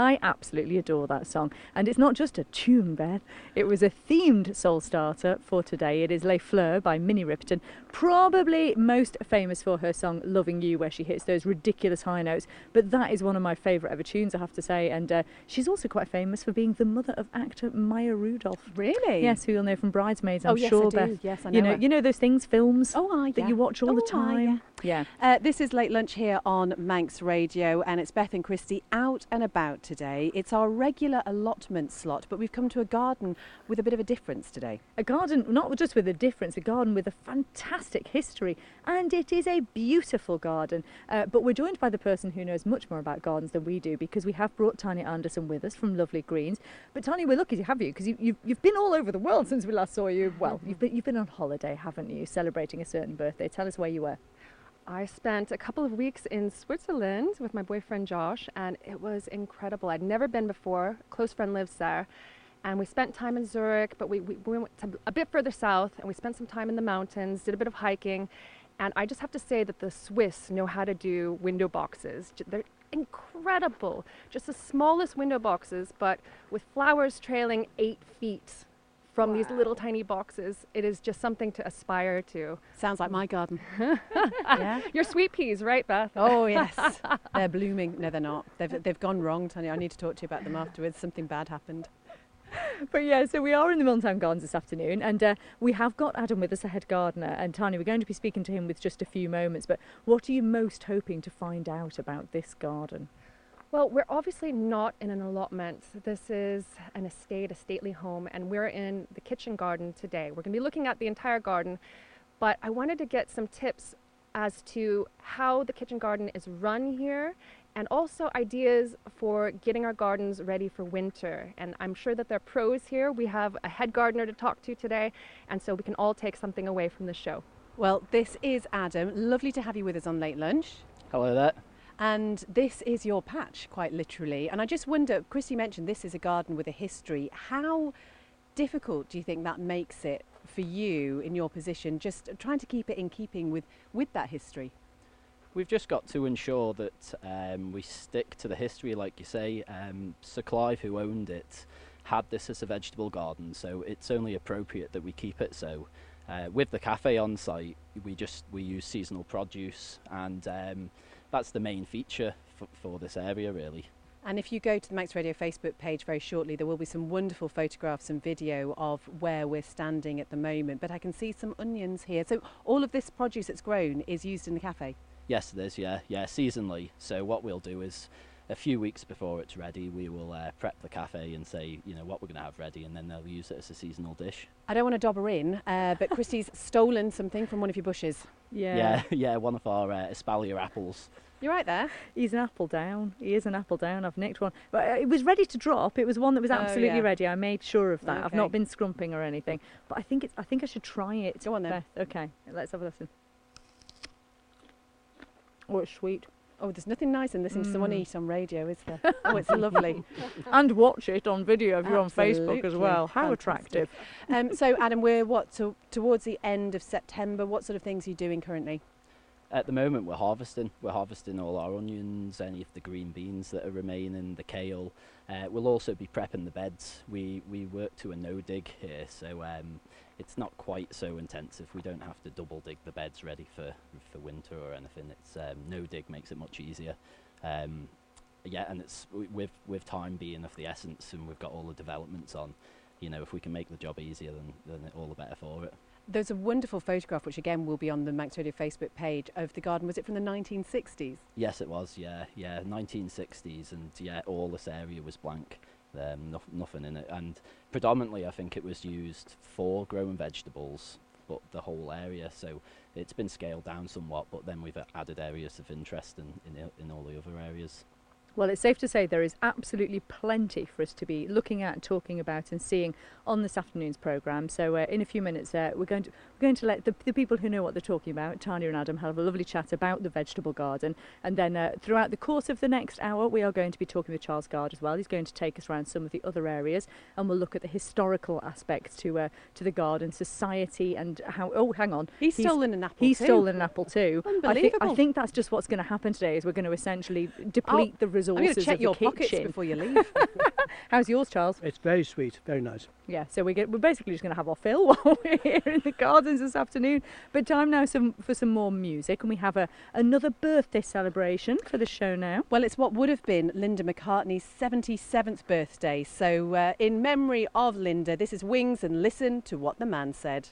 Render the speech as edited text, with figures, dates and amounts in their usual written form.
I absolutely adore that song. And it's not just a tune, Beth. It was a themed soul starter for today. It is Les Fleurs by Minnie Riperton, probably most famous for her song Loving You, where she hits those ridiculous high notes. But that is one of my favourite ever tunes, I have to say. And she's also quite famous for being the mother of actor Maya Rudolph. Really? Yes, who you'll know from Bridesmaids, I'm yes, sure, I do. Beth. Yes, I know. You know those things, films that you watch all the time? Yeah. This is Late Lunch here on Manx Radio, and it's Beth and Christy out and about today. It's our regular allotment slot, but we've come to a garden with a bit of a difference today. A garden, not just with a difference, a garden with a fantastic history, and it is a beautiful garden. But we're joined by the person who knows much more about gardens than we do, because we have brought Tanya Anderson with us from Lovely Greens. But Tanya, we're lucky to have you, because you've been all over the world since we last saw you. Well, you've been on holiday, haven't you, celebrating a certain birthday. Tell us where you were. I spent a couple of weeks in Switzerland with my boyfriend Josh, and it was incredible. I'd never been before. A close friend lives there, and we spent time in Zurich, but we went to a bit further south, and we spent some time in the mountains, did a bit of hiking, and I just have to say that the Swiss know how to do window boxes. They're incredible. Just the smallest window boxes, but with flowers trailing 8 feet from these little tiny boxes. It is just something to aspire to. Sounds like my garden. Yeah. Your sweet peas, right, Beth? Oh, yes. They're blooming. No, they're not. They've gone wrong, Tanya. I need to talk to you about them afterwards. Something bad happened. But yeah, so we are in the Milntown Gardens this afternoon, and we have got Adam with us, a head gardener, and Tanya, we're going to be speaking to him with just a few moments. But what are you most hoping to find out about this garden? Well, we're obviously not in an allotment. This is an estate, a stately home, and we're in the kitchen garden today. We're going to be looking at the entire garden, but I wanted to get some tips as to how the kitchen garden is run here, and also ideas for getting our gardens ready for winter. And I'm sure that there are pros here. We have a head gardener to talk to today, and so we can all take something away from the show. Well, this is Adam. Lovely to have you with us on Late Lunch. Hello there. And this is your patch, quite literally. And I just wonder, Christy mentioned this is a garden with a history. How difficult do you think that makes it for you in your position, just trying to keep it in keeping with that history? We've just got to ensure that we stick to the history, like you say. Sir Clive, who owned it, had this as a vegetable garden, so it's only appropriate that we keep it so. With the cafe on site, we use seasonal produce, and that's the main feature for this area, really. And if you go to the Manx Radio Facebook page very shortly, there will be some wonderful photographs and video of where we're standing at the moment. But I can see some onions here. So all of this produce that's grown is used in the cafe? Yes, it is, yeah, seasonally. So what we'll do is, a few weeks before it's ready, we will prep the cafe and say, what we're going to have ready, and then they'll use it as a seasonal dish. I don't want to dobber in, but Christy's stolen something from one of your bushes. Yeah, one of our espalier apples. You're right there. He's an apple down. He is an apple down. I've nicked one. But it was ready to drop. It was one that was absolutely ready. I made sure of that. Okay. I've not been scrumping or anything. But I think I should try it. Go on then. Beth. Okay, let's have a listen. Oh, it's sweet. Oh, there's nothing nicer than listening to someone eat on radio, is there? Oh, it's lovely. And watch it on video if you're on Absolutely. Facebook as well. How Fantastic. attractive. So, Adam, we're towards the end of September. What sort of things are you doing currently? At the moment, we're harvesting. We're harvesting all our onions, any of the green beans that are remaining, the kale. We'll also be prepping the beds. We work to a no-dig here, so it's not quite so intensive. We don't have to double dig the beds ready for winter or anything. It's no-dig makes it much easier. And it's with time being of the essence, and we've got all the developments on. If we can make the job easier, then all the better for it. There's a wonderful photograph, which again will be on the Manx Radio Facebook page, of the garden. Was it from the 1960s? Yes, it was, yeah, 1960s, and all this area was blank, nothing in it, and predominantly I think it was used for growing vegetables, but the whole area, so it's been scaled down somewhat, but then we've added areas of interest in all the other areys. Well, it's safe to say there is absolutely plenty for us to be looking at, talking about and seeing on this afternoon's programme. So in a few minutes we're going to let the people who know what they're talking about, Tanya and Adam, have a lovely chat about the vegetable garden. And then throughout the course of the next hour we are going to be talking with Charles Gard as well. He's going to take us around some of the other areas, and we'll look at the historical aspects to the garden, society, and how... Oh, hang on. He's stolen an apple He's too. stolen an apple too. Unbelievable. I think that's just what's going to happen today, is we're going to essentially deplete the resources resources I'm going to check of your the pockets kitchen. before you leave. How's yours, Charles? It's very sweet, very nice. Yeah, so we're basically just going to have our fill while we're here in the gardens this afternoon. But time now for some more music, and we have another birthday celebration for the show now. Well, it's what would have been Linda McCartney's 77th birthday. So in memory of Linda, this is Wings and Listen to What the Man Said.